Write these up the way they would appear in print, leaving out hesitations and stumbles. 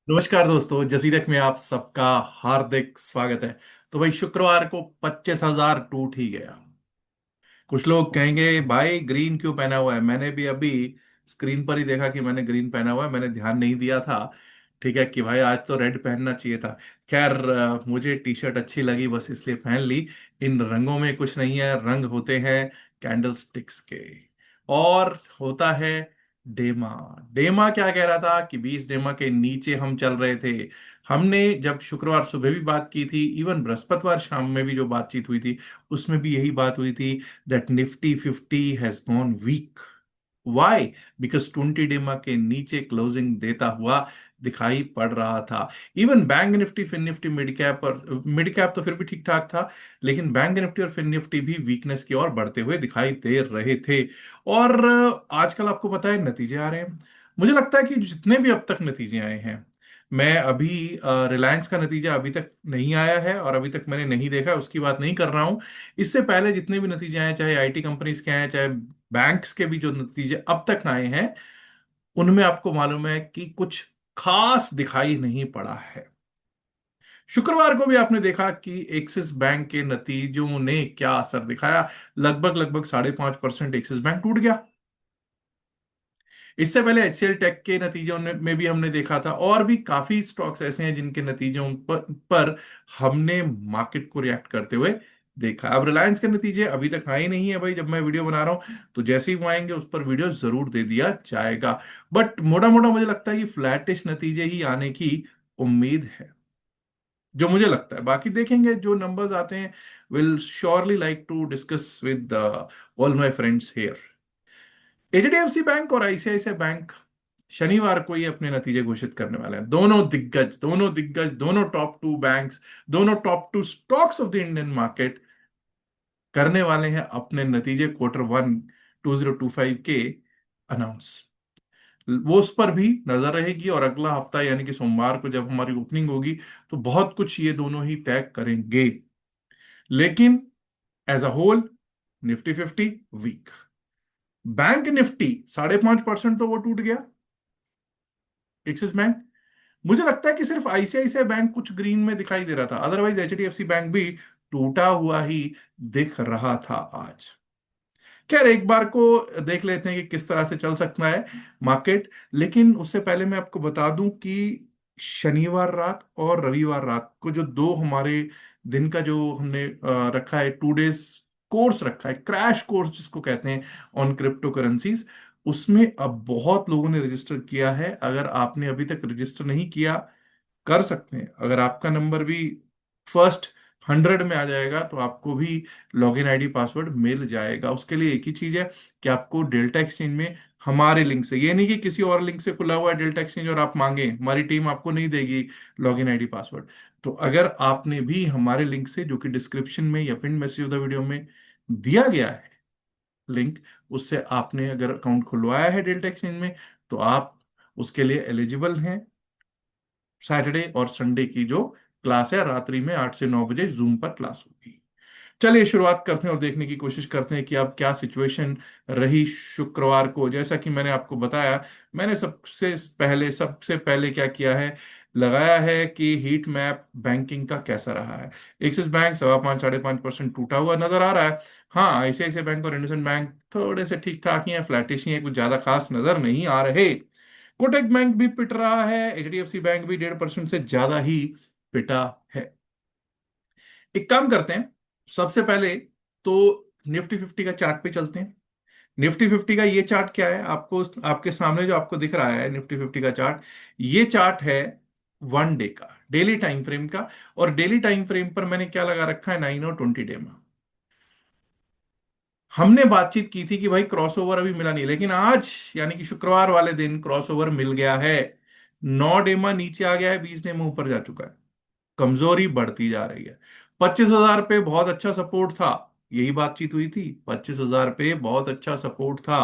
नमस्कार दोस्तों, जसीरक में आप सबका हार्दिक स्वागत है। तो भाई, शुक्रवार को 25,000 टूट ही गया। कुछ लोग कहेंगे भाई ग्रीन क्यों पहना हुआ है। मैंने भी अभी स्क्रीन पर ही देखा कि मैंने ग्रीन पहना हुआ है, मैंने ध्यान नहीं दिया था। ठीक है कि भाई आज तो रेड पहनना चाहिए था। खैर, मुझे टी शर्ट अच्छी लगी बस इसलिए पहन ली। इन रंगों में कुछ नहीं है, रंग होते हैं कैंडल स्टिक्स के। और होता है डेमा। डेमा क्या कह रहा था कि 20 डेमा के नीचे हम चल रहे थे। हमने जब शुक्रवार सुबह भी बात की थी, इवन बृहस्पतिवार शाम में भी जो बातचीत हुई थी उसमें भी यही बात हुई थी that Nifty 50 has gone weak. Why? Because 20 डेमा के नीचे क्लोजिंग देता हुआ दिखाई पड़ रहा था। Even bank Nifty, fin Nifty, mid cap तो फिर भी ठीक ठाक था। लेकिन बैंक निफ्टी और फिन निफ्टी भी वीकनेस की ओर बढ़ते हुए दिखाई दे रहे थे। और आजकल आपको पता है नतीजे आ रहे हैं। मुझे लगता है कि जितने भी अब तक नतीजे आए हैं, मैं अभी रिलायंस का नतीजा अभी तक नहीं आया है और अभी तक मैंने नहीं देखा, उसकी बात नहीं कर रहा हूं। इससे पहले जितने भी नतीजे आए, चाहे आईटी कंपनीज के आए, चाहे बैंक्स के भी जो नतीजे अब तक आए हैं, उनमें आपको मालूम है कि कुछ खास दिखाई नहीं पड़ा है। शुक्रवार को भी आपने देखा कि एक्सिस बैंक के नतीजों ने क्या असर दिखाया। लगभग लगभग 5.5% एक्सिस बैंक टूट गया। इससे पहले एचसीएल टेक के नतीजों में भी हमने देखा था, और भी काफी स्टॉक्स ऐसे हैं जिनके नतीजों पर हमने मार्केट को रिएक्ट करते हुए देखा। अब रिलायंस के नतीजे अभी तक आए नहीं है भाई, जब मैं वीडियो बना रहा हूं तो जैसे ही वो आएंगे उस पर वीडियो जरूर दे दिया जाएगा। बट मोटा मोटा मुझे लगता है कि फ्लैटिश नतीजे ही आने की उम्मीद है, जो मुझे लगता है। बाकी देखेंगे जो नंबर्स आते हैं, will surely like to discuss with all my friends here. HDFC bank और आईसीआईसीआई बैंक शनिवार को ये अपने नतीजे घोषित करने वाले हैं। दोनों दिग्गज, दोनों टॉप टू बैंक्स, दोनों top two stocks of the Indian market करने वाले हैं अपने नतीजे Q1 2025 के अनाउंस। वो उस पर भी नजर रहेगी, और अगला हफ्ता यानी कि सोमवार को जब हमारी ओपनिंग होगी तो बहुत कुछ ये दोनों ही तय करेंगे। लेकिन as a whole, Nifty 50 weak. Bank Nifty 5.5% तो वो टूट गया, एक्सिस बैंक। मुझे लगता है कि सिर्फ आईसीआईसीआई बैंक कुछ ग्रीन में दिखाई दे रहा था, अदरवाइज एचडीएफसी बैंक भी टूटा हुआ ही दिख रहा था आज। खैर, एक बार को देख लेते हैं कि किस तरह से चल सकता है मार्केट। लेकिन उससे पहले मैं आपको बता दूं कि शनिवार रात और रविवार रात को जो दो हमारे दिन का जो हमने रखा है, 2 डेज कोर्स रखा है, क्रैश कोर्स जिसको कहते हैं, ऑन क्रिप्टो करेंसीज, उसमें अब बहुत लोगों ने रजिस्टर किया है। अगर आपने अभी तक रजिस्टर नहीं किया, कर सकते हैं। अगर आपका नंबर भी फर्स्ट 100 में आ जाएगा तो आपको भी लॉगिन आईडी पासवर्ड मिल जाएगा। उसके लिए एक ही चीज है कि आपको डेल्टा एक्सचेंज में हमारे लिंक से, ये नहीं कि किसी और लिंक से खुला हुआ है डेल्टा एक्सचेंज और आप मांगे, हमारी टीम आपको नहीं देगी लॉगिन आईडी पासवर्ड। तो अगर आपने भी हमारे लिंक से, जो कि डिस्क्रिप्शन में या pin message of the video में दिया गया है लिंक, उससे आपने अगर अकाउंट खुलवाया है डेल्टा एक्सचेंज में, तो आप उसके लिए एलिजिबल हैं। सैटरडे और संडे की जो क्लास है, रात्रि में 8 से 9 बजे जूम पर क्लास होगी। चलिए शुरुआत करते हैं और देखने की कोशिश करते हैं कि अब क्या सिचुएशन रही शुक्रवार को। जैसा कि मैंने आपको बताया, मैंने सबसे पहले क्या किया है, लगाया है कि हीट मैप बैंकिंग का कैसा रहा है। एक्सिस बैंक 5.25 5.5% टूटा हुआ नजर आ रहा है। हाँ, आईसीआईसीआई बैंक और इंडसइंड बैंक थोड़े से ठीक ठाक ही हैं, फ्लैटिश ही हैं, कुछ ज्यादा खास नजर नहीं आ रहे। कोटक बैंक भी पिट रहा है, एचडीएफसी बैंक भी 1.5% से ज्यादा ही पिटा है। एक काम करते हैं, सबसे पहले तो निफ्टी 50 का चार्ट पे चलते हैं। निफ्टी 50 का ये चार्ट क्या है, आपको आपके सामने जो आपको दिख रहा है निफ्टी 50 का चार्ट, ये चार्ट है 1 डे का, डेली टाइम फ्रेम का। और डेली टाइम फ्रेम पर मैंने क्या लगा रखा है, 9 और 20 डे में। हमने बातचीत की थी कि भाई क्रॉसओवर अभी मिला नहीं, लेकिन आज यानी कि शुक्रवार वाले दिन क्रॉसओवर मिल गया है। 9 डेमा नीचे आ गया है, 20 डेमा ऊपर जा चुका है। कमजोरी बढ़ती जा रही है। 25,000 पे बहुत अच्छा सपोर्ट था, यही बातचीत हुई थी, 25,000 पे बहुत अच्छा सपोर्ट था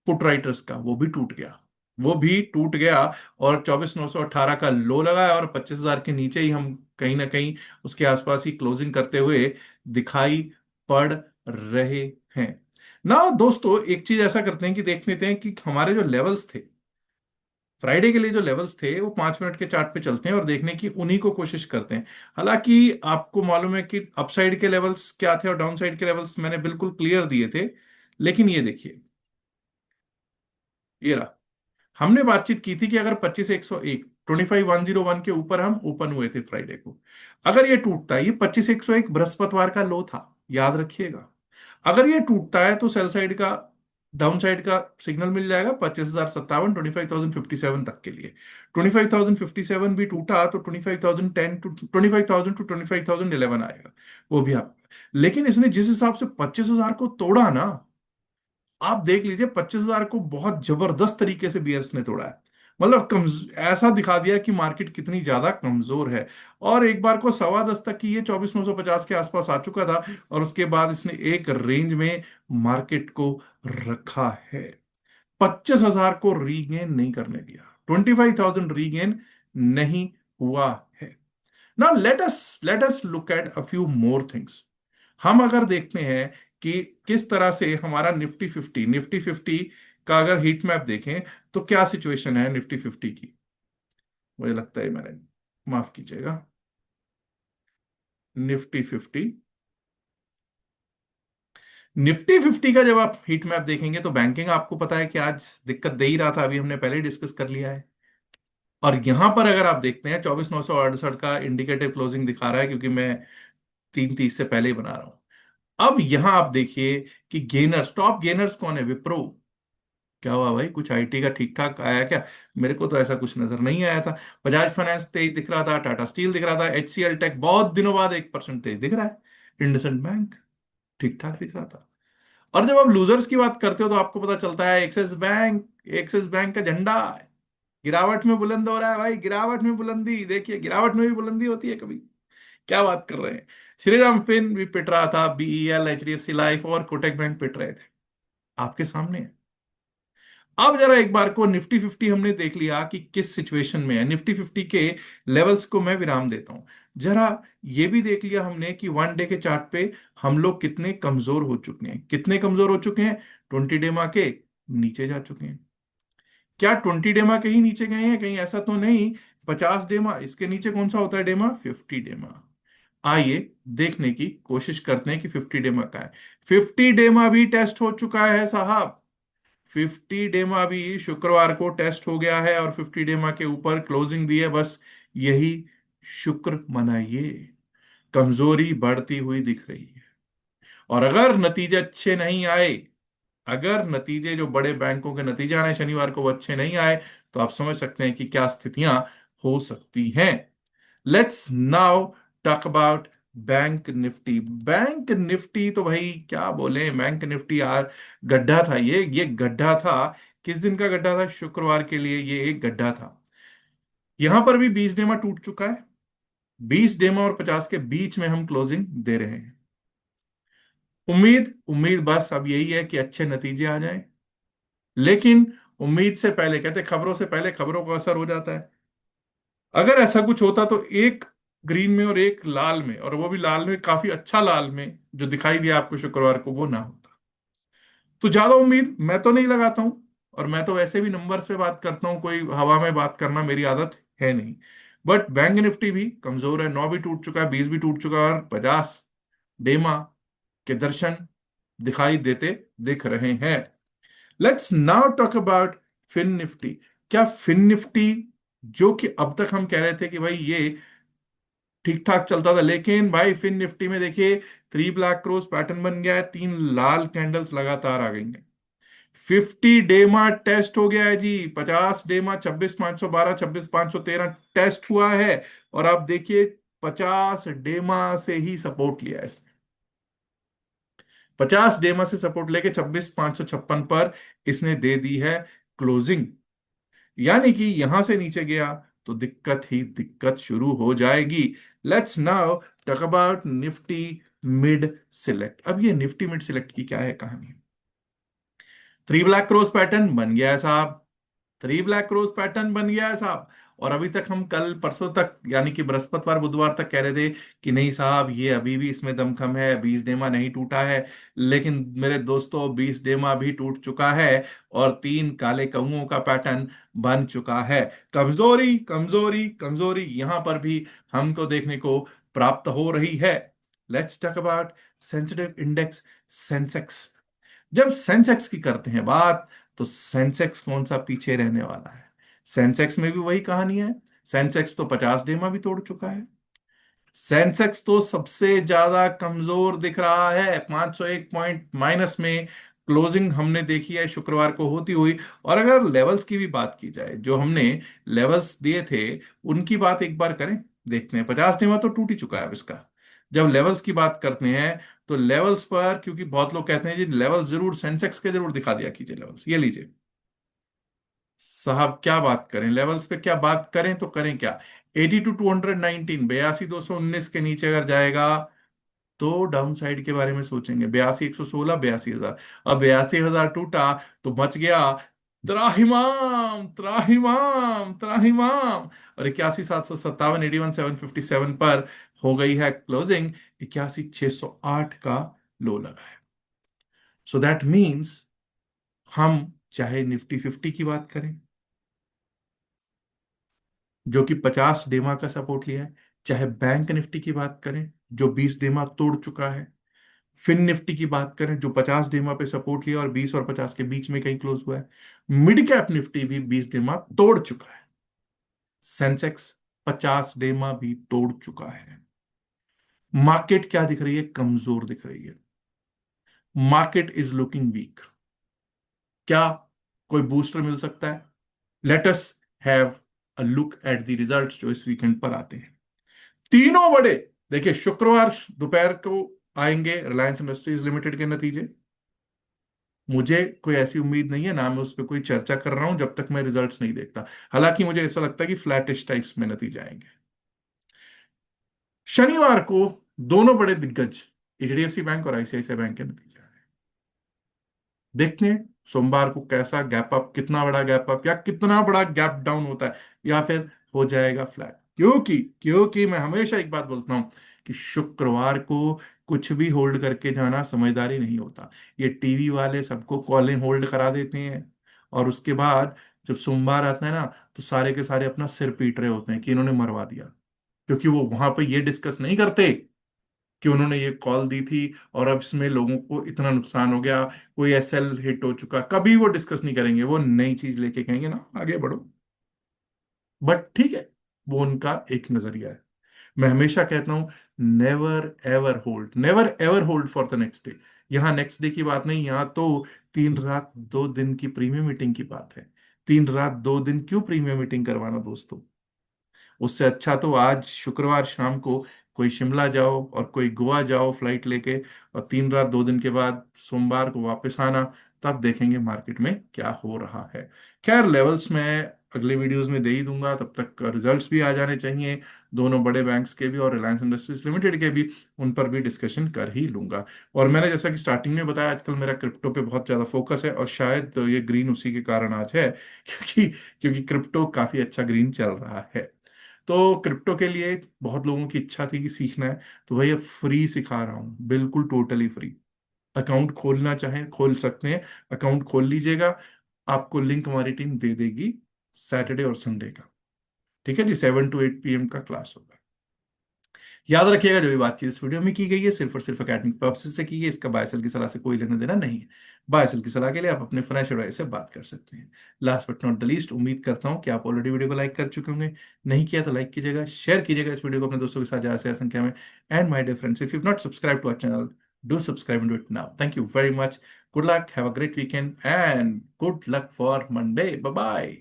पुट राइटर्स का, वो भी टूट गया। वो भी टूट गया। और 24,918 का लो लगा है, और 25,000 के नीचे ही हम कहीं ना कहीं उसके आसपास ही क्लोजिंग करते हुए दिखाई पड़ रहे हैं। ना दोस्तों, एक चीज ऐसा करते हैं कि देख लेते हैं कि हमारे जो लेवल्स थे फ्राइडे के लिए जो लेवल्स थे वो 5 मिनट के चार्ट पे चलते हैं और देखने की उन्हीं को कोशिश करते हैं। हालांकि आपको मालूम है कि अपसाइड के लेवल्स क्या थे और डाउन साइड के लेवल्स मैंने बिल्कुल क्लियर दिए थे। लेकिन ये देखिए, ये रहा। हमने बातचीत की थी कि अगर 25,101, 25,101 के ऊपर हम ओपन हुए थे फ्राइडे को, अगर ये टूटता है, ये 25,101 बृहस्पतिवार का लो था, याद रखिएगा। अगर ये टूटता है तो सेल साइड का, डाउन साइड का सिग्नल मिल जाएगा 25,057, 25,057 तक के लिए। 25,057 भी टूटा तो 25,010 टू 25,000 टू 25,011 आएगा, वो भी आप। लेकिन इसने जिस हिसाब से 25,000 को तोड़ा ना, आप देख लीजिए 25,000 को बहुत जबरदस्त तरीके से बियर्स ने तोड़ा है। मतलब ऐसा दिखा दिया कि मार्केट कितनी ज्यादा कमजोर है। और एक बार को 10:15 तक की ये 24,950 के आसपास आ चुका था, और उसके बाद इसने एक रेंज में मार्केट को रखा है। 25,000 को रीगेन नहीं करने दिया, 25,000 रीगेन नहीं हुआ है। Now let us look at a few more things. हम अगर देखते हैं कि किस तरह से हमारा निफ्टी फिफ्टी का अगर हीट मैप देखें, तो क्या सिचुएशन है निफ्टी 50 की। मुझे लगता है मैंने, माफ कीजिएगा, निफ्टी 50, निफ्टी 50 का जब आप हीट मैप देखेंगे तो बैंकिंग आपको पता है कि आज दिक्कत दे ही रहा था, अभी हमने पहले ही डिस्कस कर लिया है। और यहां पर अगर आप देखते हैं 24,968 का इंडिकेटिव क्लोजिंग दिखा रहा है, क्योंकि मैं 3:30 से पहले ही बना रहा हूं। अब यहां आप देखिए कि गेनर्स, टॉप गेनर्स कौन है? विप्रो। क्या हुआ भाई, कुछ आईटी का ठीक ठाक आया क्या? मेरे को तो ऐसा कुछ नजर नहीं आया था। बजाज फाइनेंस तेज दिख रहा था, टाटा स्टील दिख रहा था, एचसीएल टेक बहुत दिनों बाद 1% तेज दिख रहा है, इंडसइंड बैंक ठीक ठाक दिख रहा था। और जब आप लूजर्स की बात करते हो तो आपको पता चलता है एक्सिस बैंक का झंडा गिरावट में बुलंद हो रहा है भाई, गिरावट में बुलंदी देखिए, गिरावट में भी बुलंदी होती है कभी। क्या बात कर रहे हैं। श्रीराम फिन भी पिट रहा था, बीईएल, एचडीएफसी लाइफ और कोटक बैंक पिट रहे थे, आपके सामने है। अब जरा एक बार को निफ्टी 50 हमने देख लिया कि किस सिचुएशन में है। निफ्टी 50 के लेवल्स को मैं विराम देता हूं। जरा ये भी देख लिया हमने कि 1 डे के चार्ट पे हम लोग कितने कमजोर हो चुके हैं, कितने कमजोर हो चुके हैं। 20 डेमा के नीचे जा चुके हैं। क्या 20 डेमा के ही नीचे गए हैं कहीं? ऐसा तो नहीं। 50 डेमा, इसके नीचे कौन सा होता है डेमा? 50 डेमा। आइए देखने की कोशिश करते हैं कि 50 डेमा का है। 50 डेमा भी टेस्ट हो चुका है साहब। 50 डेमा भी शुक्रवार को टेस्ट हो गया है और 50 डेमा के ऊपर क्लोजिंग दी है। बस यही शुक्र मनाइए, कमजोरी बढ़ती हुई दिख रही है। और अगर नतीजे अच्छे नहीं आए, अगर नतीजे जो बड़े बैंकों के नतीजे आने शनिवार को वो अच्छे नहीं आए, तो आप समझ सकते हैं कि क्या स्थितियां हो सकती हैं। Let's now talk about bank Nifty तो भाई क्या बोले, बैंक निफ्टी यार गड्ढा था। ये गड्ढा था। किस दिन का गड्ढा था? शुक्रवार के लिए ये एक गड्ढा था। यहां पर भी 20 डेमा टूट चुका है। 20 डेमा और 50 के बीच में हम क्लोजिंग दे रहे हैं। उम्मीद उम्मीद बस अब यही है कि अच्छे नतीजे आ जाएं। लेकिन उम्मीद से पहले, कहते खबरों से पहले खबरों का असर हो जाता है। अगर ऐसा कुछ होता तो एक ग्रीन में और एक लाल में, और वो भी लाल में काफी अच्छा लाल में जो दिखाई दिया आपको शुक्रवार को, वो ना होता। तो ज्यादा उम्मीद मैं तो नहीं लगाता हूं। और मैं तो वैसे भी नंबर्स पे बात करता हूं, कोई हवा में बात करना मेरी आदत है नहीं। बट बैंक निफ्टी भी कमजोर है, 9 भी टूट चुका है, 20 भी टूट चुका है, और 50 डेमा के दर्शन दिखाई देते दिख रहे हैं। Let's now talk about fin Nifty. क्या फिन निफ्टी, जो कि अब तक हम कह रहे थे कि भाई ये ठीक ठाक चलता था, लेकिन भाई फिन निफ्टी में देखिए 3 ब्लैक क्रॉस पैटर्न बन गया है, 3 लाल कैंडल्स लगातार आ गई हैं। 50 डेमा टेस्ट हो गया है जी। 50 डेमा 26,512, 26,513 टेस्ट हुआ है। और आप देखिए 50 डेमा से ही सपोर्ट लिया है इसने। 50 डेमा से सपोर्ट लेके 26,556 पर इसने दे दी है क्लोजिंग। यानी कि यहां से नीचे गया तो दिक्कत ही दिक्कत शुरू हो जाएगी। Let's now talk about Nifty mid select. अब ये निफ्टी मिड सिलेक्ट की क्या है कहानी? 3 ब्लैक क्रॉस पैटर्न बन गया है साहब। 3 ब्लैक क्रोस पैटर्न बन गया है साहब। और अभी तक हम कल परसों तक यानी कि बृहस्पतिवार बुधवार तक कह रहे थे कि नहीं साहब ये अभी भी इसमें दमखम है, 20 डेमा नहीं टूटा है। लेकिन मेरे दोस्तों 20 डेमा भी टूट चुका है और 3 काले कौओं का पैटर्न बन चुका है। कमजोरी कमजोरी कमजोरी यहां पर भी हमको देखने को प्राप्त हो रही है। Let's talk about sensitive index Sensex. जब सेंसेक्स की करते हैं बात, तो सेंसेक्स कौन सा पीछे रहने वाला है? सेंसेक्स में भी वही कहानी है। सेंसेक्स तो 50 डेमा भी तोड़ चुका है। सेंसेक्स तो सबसे ज्यादा कमजोर दिख रहा है, 501 पॉइंट माइनस में क्लोजिंग हमने देखी है शुक्रवार को होती हुई। और अगर लेवल्स की भी बात की जाए, जो हमने लेवल्स दिए थे उनकी बात एक बार करें, देखते हैं। 50 डेमा तो टूट ही चुका है अब इसका। जब लेवल्स की बात करते हैं तो लेवल्स पर, क्योंकि बहुत लोग कहते हैं जी लेवल जरूर सेंसेक्स के जरूर दिखा दिया कीजिए लेवल्स, ये लीजिए साहब। क्या बात करें लेवल्स पे, क्या बात करें तो करें क्या। 82,219, 82,219 के नीचे अगर जाएगा तो डाउन साइड के बारे में सोचेंगे। 82,116, 82,000। अब 82,000 टूटा तो बच गया त्राहिमाम त्राहिमाम त्राहिमाम। और 81,757, 81,757 पर हो गई है क्लोजिंग। 81,608 का लो लगा है। सो दैट मीन्स हम चाहे निफ्टी 50 की बात करें जो कि 50 डेमा का सपोर्ट लिया है, चाहे बैंक निफ्टी की बात करें जो 20 डेमा तोड़ चुका है, फिन निफ्टी की बात करें जो 50 डेमा पे सपोर्ट लिया और 20 और 50 के बीच में कहीं क्लोज हुआ है, मिड कैप निफ्टी भी 20 डेमा तोड़ चुका है, सेंसेक्स 50 डेमा भी तोड़ चुका है। मार्केट क्या दिख रही है? कमजोर दिख रही है। Market is looking weak. क्या कोई बूस्टर मिल सकता है? Let us have a look at the results जो इस वीकेंड पर आते हैं। तीनों बड़े, देखिए शुक्रवार दोपहर को आएंगे रिलायंस इंडस्ट्रीज लिमिटेड के नतीजे। मुझे कोई ऐसी उम्मीद नहीं है, ना मैं उस पर कोई चर्चा कर रहा हूं जब तक मैं रिजल्ट्स नहीं देखता। हालांकि मुझे ऐसा लगता है कि फ्लैटिश टाइप्स में नतीजे आएंगे। शनिवार को दोनों बड़े दिग्गज एचडीएफसी बैंक और आईसीआईसीआई बैंक के नतीजे आ रहे हैं। देखते हैं सोमवार को कैसा गैप अप, कितना बड़ा गैप अप या कितना बड़ा गैप डाउन होता है, या फिर हो जाएगा फ्लैट। क्योंकि क्योंकि मैं हमेशा एक बात बोलता हूं कि शुक्रवार को कुछ भी होल्ड करके जाना समझदारी नहीं होता। ये टीवी वाले सबको कॉलें होल्ड करा देते हैं और उसके बाद जब सोमवार आता है ना, तो सारे के सारे अपना सिर पीट रहे होते हैं कि इन्होंने मरवा दिया। क्योंकि वो वहां पे ये डिस्कस नहीं करते कि उन्होंने ये कॉल दी थी और अब इसमें लोगों को इतना नुकसान हो गया, कोई एसएल हिट हो चुका, कभी वो डिस्कस नहीं करेंगे। वो नई चीज लेके कहेंगे ना आगे बढ़ो। बट ठीक है, वो उनका एक नजरिया है। मैं हमेशा कहता हूं never ever hold, never ever hold for the next day. यहाँ नेक्स्ट डे की बात नहीं, यहाँ तो 3 रात 2 दिन की प्रीमियम मीटिंग की बात है। 3 रात 2 दिन क्यों प्रीमियम मीटिंग करवाना दोस्तों? उससे अच्छा तो आज शुक्रवार शाम को कोई शिमला जाओ और कोई गोवा जाओ फ्लाइट लेके, और 3 रात 2 दिन के बाद सोमवार को वापस आना। तब देखेंगे मार्केट में क्या हो रहा है। खैर लेवल्स मैं अगले वीडियोस में दे ही दूंगा, तब तक रिजल्ट्स भी आ जाने चाहिए दोनों बड़े बैंक्स के भी और रिलायंस इंडस्ट्रीज लिमिटेड के भी। उन पर भी डिस्कशन कर ही लूंगा। और मैंने जैसा कि स्टार्टिंग में बताया, आजकल मेरा क्रिप्टो पे बहुत ज्यादा फोकस है और शायद ये ग्रीन उसी के कारण आज है क्योंकि क्योंकि क्रिप्टो काफी अच्छा ग्रीन चल रहा है। तो क्रिप्टो के लिए बहुत लोगों की इच्छा थी कि सीखना है, तो भैया फ्री सिखा रहा हूँ, बिल्कुल टोटली फ्री। अकाउंट खोलना चाहें खोल सकते हैं, अकाउंट खोल लीजिएगा। आपको लिंक हमारी टीम दे देगी सैटरडे और संडे का। ठीक है जी, 7 to 8 PM का क्लास होगा। याद रखिएगा जो भी बातचीत इस वीडियो में की गई है सिर्फ और सिर्फ एकेडमिक पर्पसेस से की गई है, इसका बायसेल की सलाह से कोई लेना देना नहीं है। बायसेल की सलाह के लिए आप अपने फाइनेंशियल एडवाइजर से बात कर सकते हैं। Last but not the least, उम्मीद करता हूं कि आप ऑलरेडी वीडियो को लाइक कर चुके होंगे। नहीं किया तो लाइक कीजिएगा, शेयर कीजिएगा इस वीडियो को अपने दोस्तों के साथ ज्यादा से ज्यादा संख्या में। And my dear friends, if you not subscribe to our channel, do subscribe and do it now. Thank you very much. Good luck, have a great weekend and good luck for Monday. Bye bye.